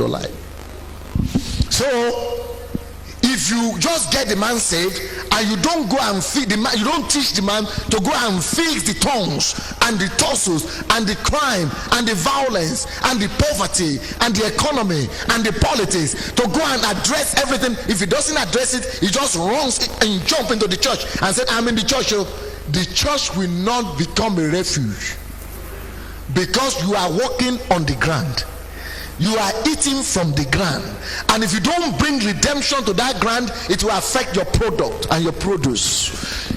don't like. So if you just get the man saved and you don't go and feed the man, you don't teach the man to go and fix the tongues and the tussles and the crime and the violence and the poverty and the economy and the politics, to go and address everything. If he doesn't address it, he just runs and jump into the church and said, I'm in the church. The church will not become a refuge, because you are walking on the ground. You are eating from the ground, and if you don't bring redemption to that ground, it will affect your product and your produce.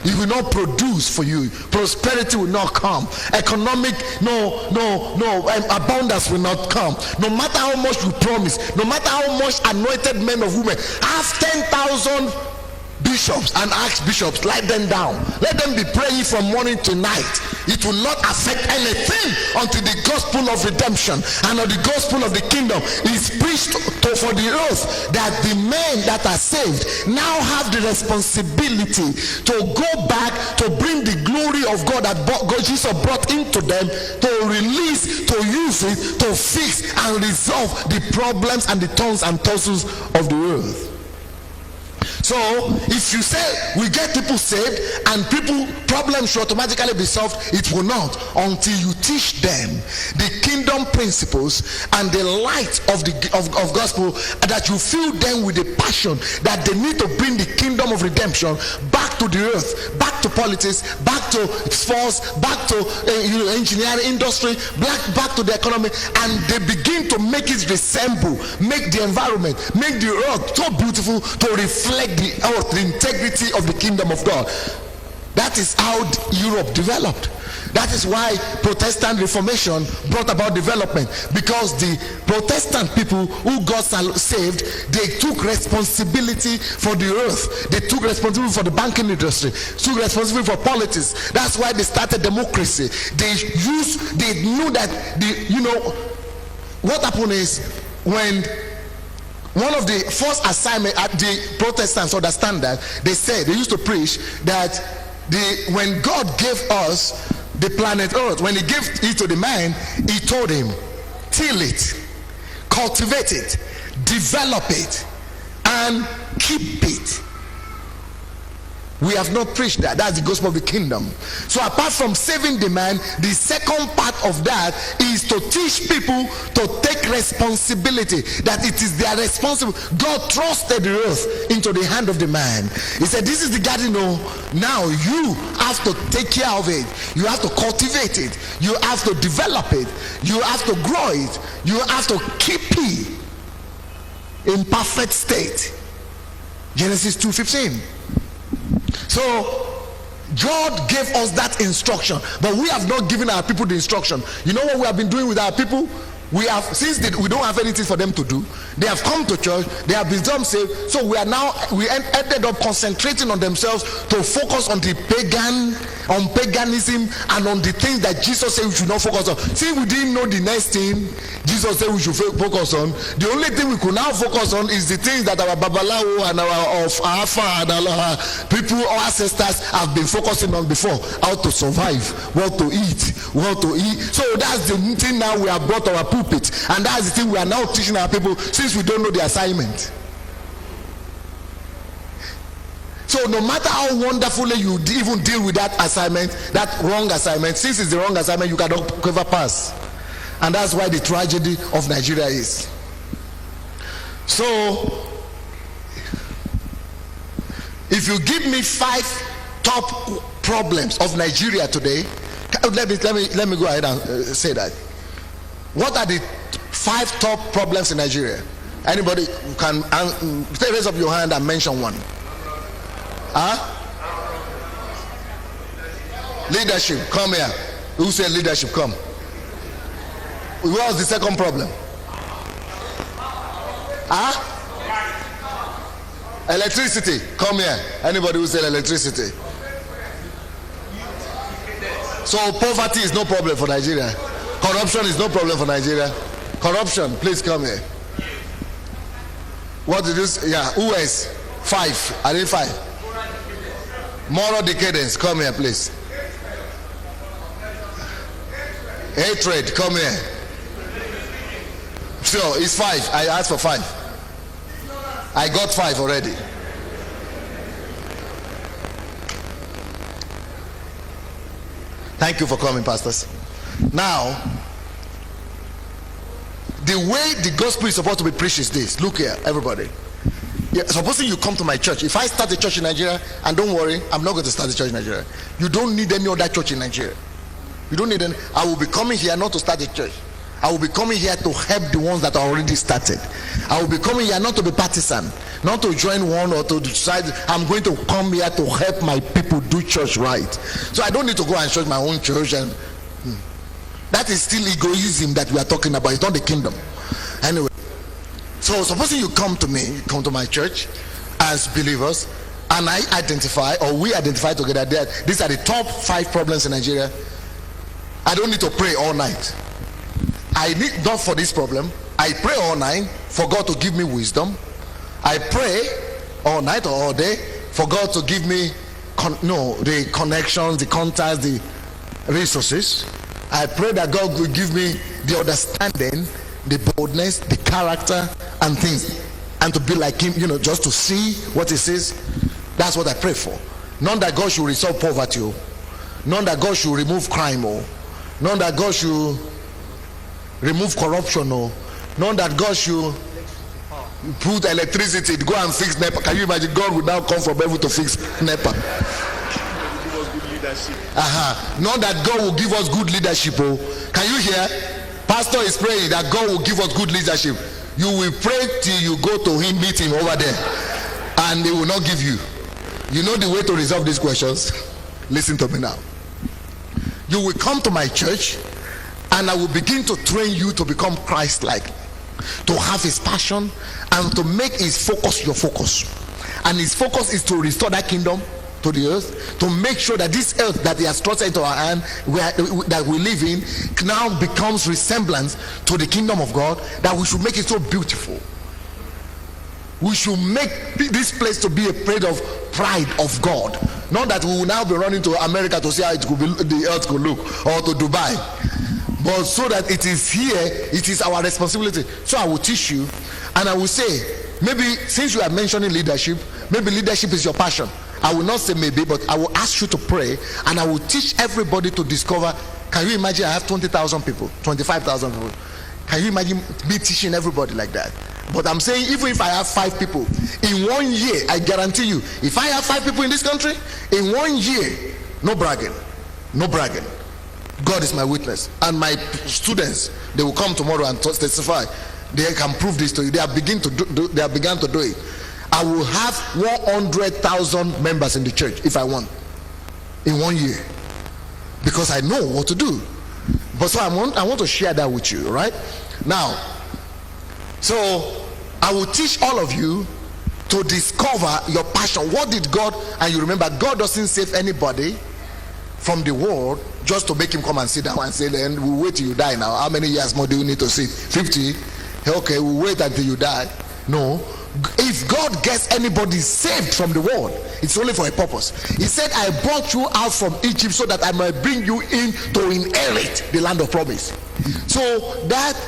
It will not produce for you. Prosperity will not come. Economic abundance will not come. No matter how much you promise, no matter how much anointed men or women have 10,000 bishops and archbishops, let them down, let them be praying from morning to night, it will not affect anything until the gospel of redemption and of the gospel of the kingdom is preached for the earth, that the men that are saved now have the responsibility to go back to bring the glory of God that Jesus brought into them, to release, to use it, to fix and resolve the problems and the tongues and tussles of the earth. So if you say we get people saved and people problems should automatically be solved, it will not, until you teach them the kingdom principles and the light of the gospel, that you fill them with the passion that they need to bring the kingdom of redemption back to the earth, back to politics, back to sports, back to engineering industry, back to the economy, and they begin to make it resemble, make the environment, make the earth so beautiful to reflect the earth, the integrity of the kingdom of God. That is how Europe developed. That is why Protestant Reformation brought about development, because the Protestant people who got saved, they took responsibility for the earth. They took responsibility for the banking industry, took responsibility for politics. That's why they started democracy. They knew that what happened is, when one of the first assignment at the Protestants understand that, they used to preach that when God gave us the planet Earth, when he gave it to the man, he told him, till it, cultivate it, develop it, and keep it. We have not preached that. That's the gospel of the kingdom. So apart from saving the man, the second part of that is to teach people to take responsibility, that it is their responsibility. God trusted the earth into the hand of the man. He said, this is the garden. Now you have to take care of it. You have to cultivate it. You have to develop it. You have to grow it. You have to keep it in perfect state. Genesis 2:15. So God gave us that instruction, but we have not given our people the instruction. You know what we have been doing with our people? We have, since we don't have anything for them to do, they have come to church, they have become saved, so we ended up concentrating on themselves to focus on paganism and on the things that Jesus said we should not focus on. See, we didn't know the next thing Jesus said we should focus on. The only thing we could now focus on is the things that our Babalawo and our Afa and our people, our ancestors have been focusing on before. How to survive, what to eat. So that's the thing now we have brought our pulpit, and that's the thing we are now teaching our people, since we don't know the assignment. So no matter how wonderfully you even deal with that assignment, that wrong assignment, since it's the wrong assignment, you cannot ever pass. And that's why the tragedy of Nigeria is. So if you give me 5 top problems of Nigeria today, let me go ahead and say that. What are the 5 top problems in Nigeria? Anybody can raise up your hand and mention one. Leadership, come here. Who said leadership? Come. What was the second problem? Electricity, come here. Anybody who said electricity? So poverty is no problem for Nigeria. Corruption is no problem for Nigeria. Corruption, please come here. What did you say? Yeah, who else? 5. I did 5. Moral decadence, come here, please. Hatred, come here. So it's 5. I asked for 5. I got 5 already. Thank you for coming, pastors. Now, the way the gospel is supposed to be preached is this. Look here, everybody. Yeah, supposing you come to my church. If I start a church in Nigeria, and don't worry, I'm not going to start a church in Nigeria. You don't need any other church in Nigeria. You don't need any. I will be coming here not to start a church. I will be coming here to help the ones that are already started. I will be coming here not to be partisan, not to join one or to decide. I'm going to come here to help my people do church right. So I don't need to go and church my own church. And that is still egoism that we are talking about. It's not the kingdom. Anyway, so supposing you come to me, you come to my church as believers, and I identify, or we identify together that these are the top 5 problems in Nigeria. I don't need to pray all night. I need not for this problem. I pray all night for God to give me wisdom. I pray all night or all day for God to give me the connections, the contacts, the resources. I pray that God will give me the understanding, the boldness, the character and things, and to be like him, just to see what he says. That's what I pray for. Not that God should resolve poverty, not that God should remove crime, not that God should remove corruption, not that God should put electricity to go and fix NEPA. Can you imagine? God will now come from heaven to fix NEPA. Not that God will give us good leadership. Can you hear? Pastor is praying that God will give us good leadership. You will pray till you go to him, meet him over there, and they will not give you. You know the way to resolve these questions? Listen to me now. You will come to my church, and I will begin to train you to become Christ-like, to have his passion, and to make his focus your focus. And his focus is to restore that kingdom to the earth, to make sure that this earth that he has trusted into our hand, that we live in, now becomes resemblance to the kingdom of God, that we should make it so beautiful. We should make this place to be a place of pride of God. Not that we will now be running to America to see how the earth could look, or to Dubai, but so that it is here, it is our responsibility. So I will teach you, and I will say, maybe since you are mentioning leadership, maybe leadership is your passion. I will not say maybe, but I will ask you to pray, and I will teach everybody to discover. Can you imagine I have 20,000 people, 25,000 people? Can you imagine me teaching everybody like that? But I'm saying, even if I have 5 people in 1 year, I guarantee you, if I have 5 people in this country in 1 year, no bragging, God is my witness, and my students, they will come tomorrow and testify. They can prove this to you. They have begun to do it. I will have 100,000 members in the church if I want, in 1 year, because I know what to do. But so I want to share that with you right now. So I will teach all of you to discover your passion. What did God? And you remember, God doesn't save anybody from the world just to make him come and sit down and say, then we'll wait till you die. Now how many years more do you need to sit? 50? Okay, we'll wait until you die. No. If God gets anybody saved from the world, it's only for a purpose. He said, I brought you out from Egypt so that I might bring you in to inherit the land of promise. So that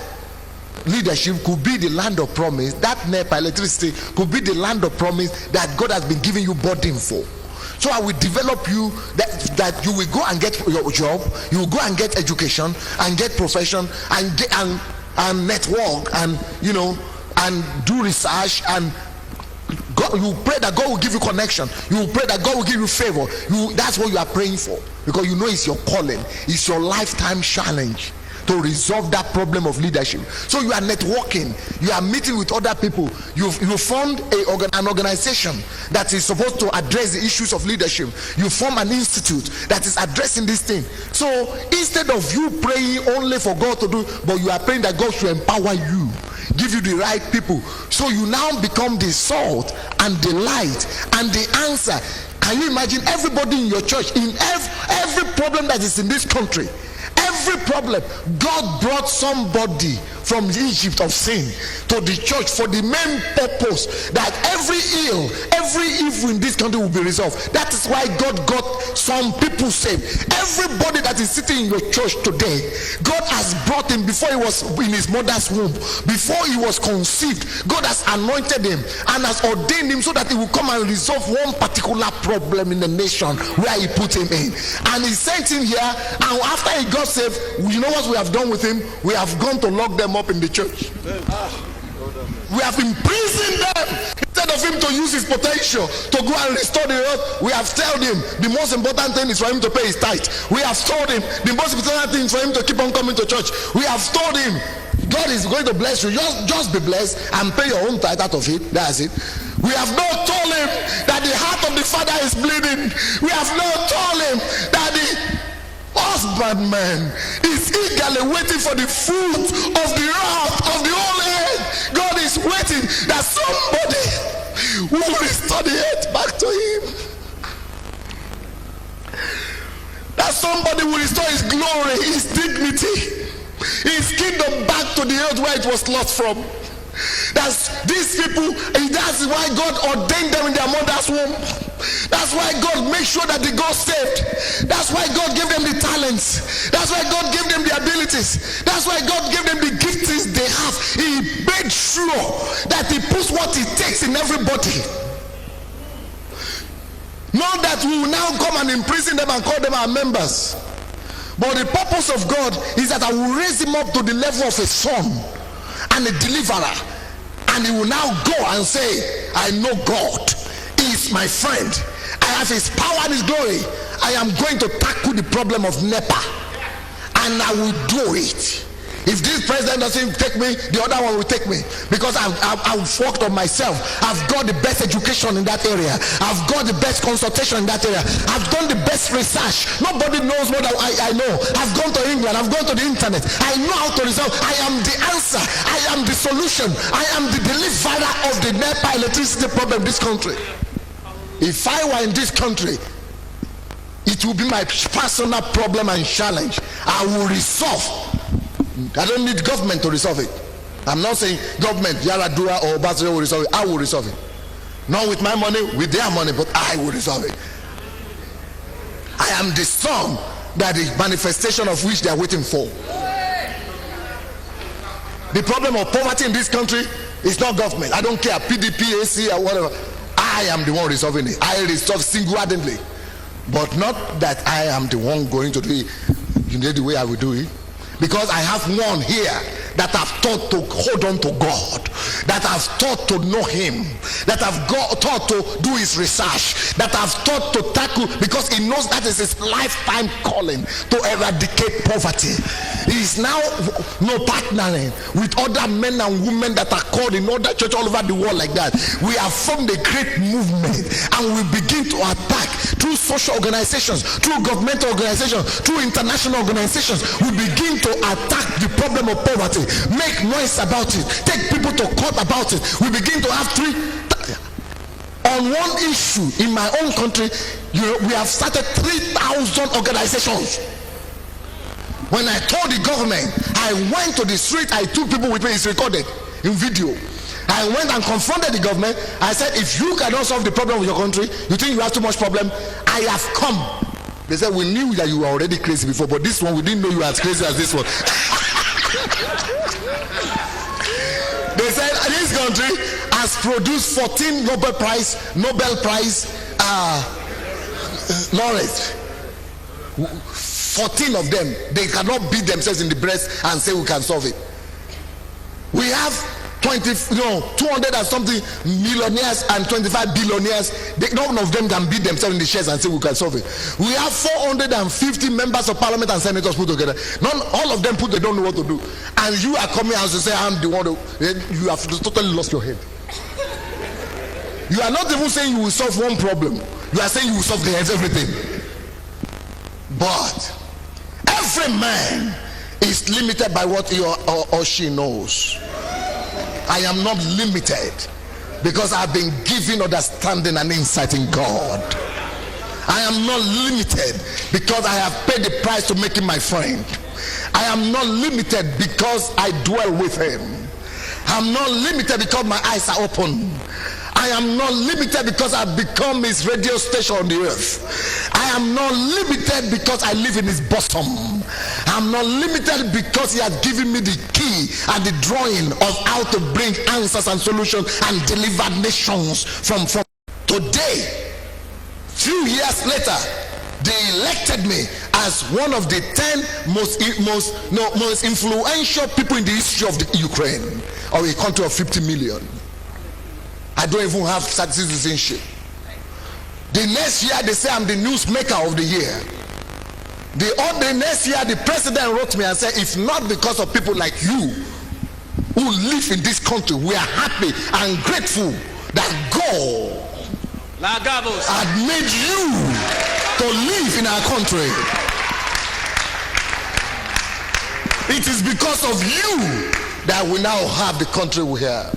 leadership could be the land of promise. That NEPA electricity could be the land of promise that God has been giving you burden for. So I will develop you that you will go and get your job, you will go and get education and get profession and network and and do research, and God, you pray that God will give you connection. You will pray that God will give you favor. That's what you are praying for, because you know it's your calling, it's your lifetime challenge to resolve that problem of leadership. So you are networking, you are meeting with other people, you formed an organization that is supposed to address the issues of leadership. You form an institute that is addressing this thing. So instead of you praying only for God to do, but you are praying that God should empower you, give you the right people, so you now become the salt and the light and the answer. Can you imagine everybody in your church, in every problem that is in this country, every problem, God brought somebody from Egypt of sin to the church for the main purpose that every evil in this country will be resolved. That is why God got some people saved. Everybody that is sitting in your church today, God has brought him before he was in his mother's womb, before he was conceived. God has anointed him and has ordained him so that he will come and resolve one particular problem in the nation where he put him in. And he sent him here, and after he got saved, you know what we have done with him? We have gone to lock them up in the church. We have imprisoned them. Instead of him to use his potential to go and restore the earth, we have told him the most important thing is for him to pay his tithe. We have told him the most important thing is for him to keep on coming to church. We have told him God is going to bless you. Just be blessed and pay your own tithe out of it. That's it. We have not told him that the heart of the Father is bleeding. We have not told him that the husbandman is eagerly waiting for the fruit of the wrath of the whole earth. God is waiting that somebody will restore the earth back to him. That somebody will restore his glory, his dignity, his kingdom back to the earth where it was lost from. That's these people, and that's why God ordained them in their mother's womb. That's why God made sure that they got saved. That's why God gave them the talents. That's why God gave them the abilities. That's why God gave them the giftings they have. He made sure that he puts what he takes in everybody. Not that we will now come and imprison them and call them our members. But the purpose of God is that I will raise him up to the level of a son and a deliverer. And he will now go and say, I know God. He is my friend. I have his power and his glory. I am going to tackle the problem of NEPA. And I will do it. If this president doesn't take me, the other one will take me. Because I've worked on myself. I've got the best education in that area. I've got the best consultation in that area. I've done the best research. Nobody knows what I know. I've gone to England. I've gone to the internet. I know how to resolve. I am the answer. I am the solution. I am the deliverer of the NEPA electricity problem in this country. If I were in this country, it will be my personal problem and challenge. I will resolve. I don't need government to resolve it. I'm not saying government, Yaradua or Basra will resolve it. I will resolve it. Not with my money, with their money, but I will resolve it. I am the son that the manifestation of which they are waiting for. The problem of poverty in this country is not government. I don't care, PDP, AC or whatever. I am the one resolving it. I resolve single-handedly. But not that I am the one going to do it. You know the way I will do it. Because I have one here that I've taught to hold on to God, that I've taught to know him, that I've taught to do his research, that I've taught to tackle, because he knows that is his lifetime calling to eradicate poverty. He is now partnering with other men and women that are called in other churches all over the world like that. We have formed a great movement and we begin to attack through social organizations, through governmental organizations, through international organizations. We begin to attack the problem of poverty, make noise about it, take people to court about it. We begin to have on one issue in my own country. We have started 3,000 organizations. When I told the government, I went to the street, I took people with me, it's recorded in video. I went and confronted the government. I said, if you cannot solve the problem of your country, you think you have too much problem, I have come. They said, we knew that you were already crazy before, but this one, we didn't know you were as crazy as this one. They said, this country has produced 14 Nobel Prize laureates. 14 of them, they cannot beat themselves in the breast and say we can solve it. We have 200 and something millionaires and 25 billionaires. None of them can beat themselves in the chest and say we can solve it. We have 450 members of parliament and senators put together. All of them they don't know what to do. And you are coming out to say I'm the one you have totally lost your head. You are not even saying you will solve one problem. You are saying you will solve everything. But every man is limited by what he or she knows. I am not limited because I've been given understanding and insight in God. I am not limited because I have paid the price to make him my friend. I am not limited because I dwell with him. I'm not limited because my eyes are open. I am not limited because I've become his radio station on the earth. I am not limited because I live in his bosom. I'm not limited because he has given me the key and the drawing of how to bring answers and solutions and deliver nations from today. Few years later, they elected me as one of the 10 most influential people in the history of the Ukraine, or a country of 50 million. I don't even have citizenship. The next year they say I'm the newsmaker of the year. The next year the president wrote me and said, if not because of people like you who live in this country, we are happy and grateful that God had made you to live in our country. It is because of you that we now have the country we have.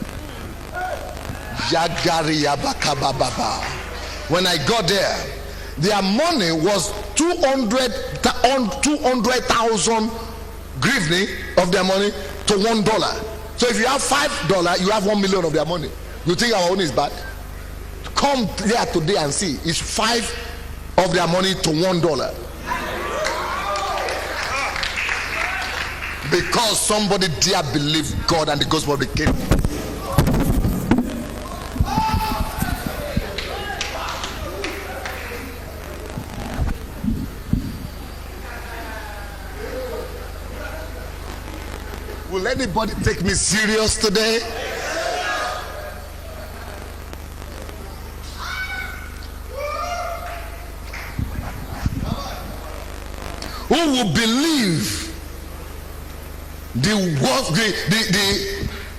When I got there, their money was 200,000 grivni of their money to $1. So if you have $5, you have 1 million of their money. You think our own is bad? Come there today and see. It's 5 of their money to $1. Because somebody dare believe God and the gospel of the kingdom. Will anybody take me serious today? Who will believe the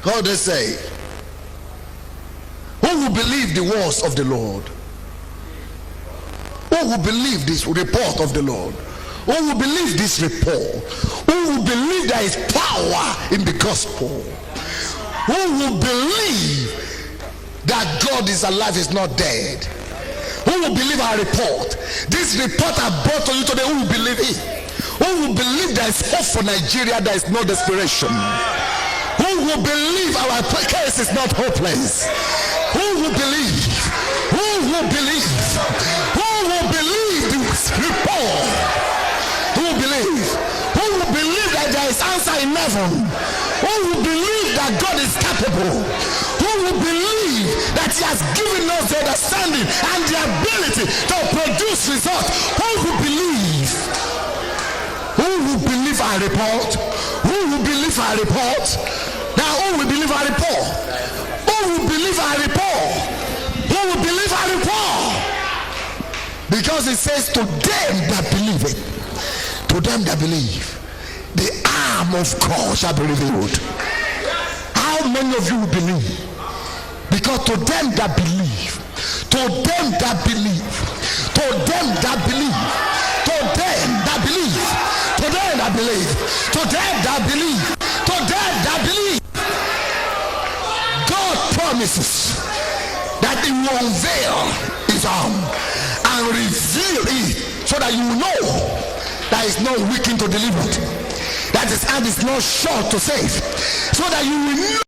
how they say? Who will believe the words of the Lord? Who will believe this report of the Lord? Who will believe this report? Who will believe there is power in the gospel? Who will believe that God is alive, is not dead? Who will believe our report? This report I brought to you today, who will believe it? Who will believe there is hope for Nigeria, there is no desperation? Who will believe our case is not hopeless? Who will believe? Who will believe? Who will believe this report? Who will believe? Who will believe that there is answer in heaven? Who will believe that God is capable? Who will believe that he has given us the understanding and the ability to produce results? Who will believe? Who will believe our report? Who will believe our report? Now who will believe our report? Who will believe our report? Who will believe our report? Because it says to them that believe it, to them that believe, the arm of God shall be revealed. How many of you will believe? Because to them that believe, to them that believe, to them that believe, to them that believe, to them that believe, to them that believe, to them that believe, God promises that he will unveil his arm and reveal it so that you know that is not weakened to deliver it, that his hand is not short to save, so that you will know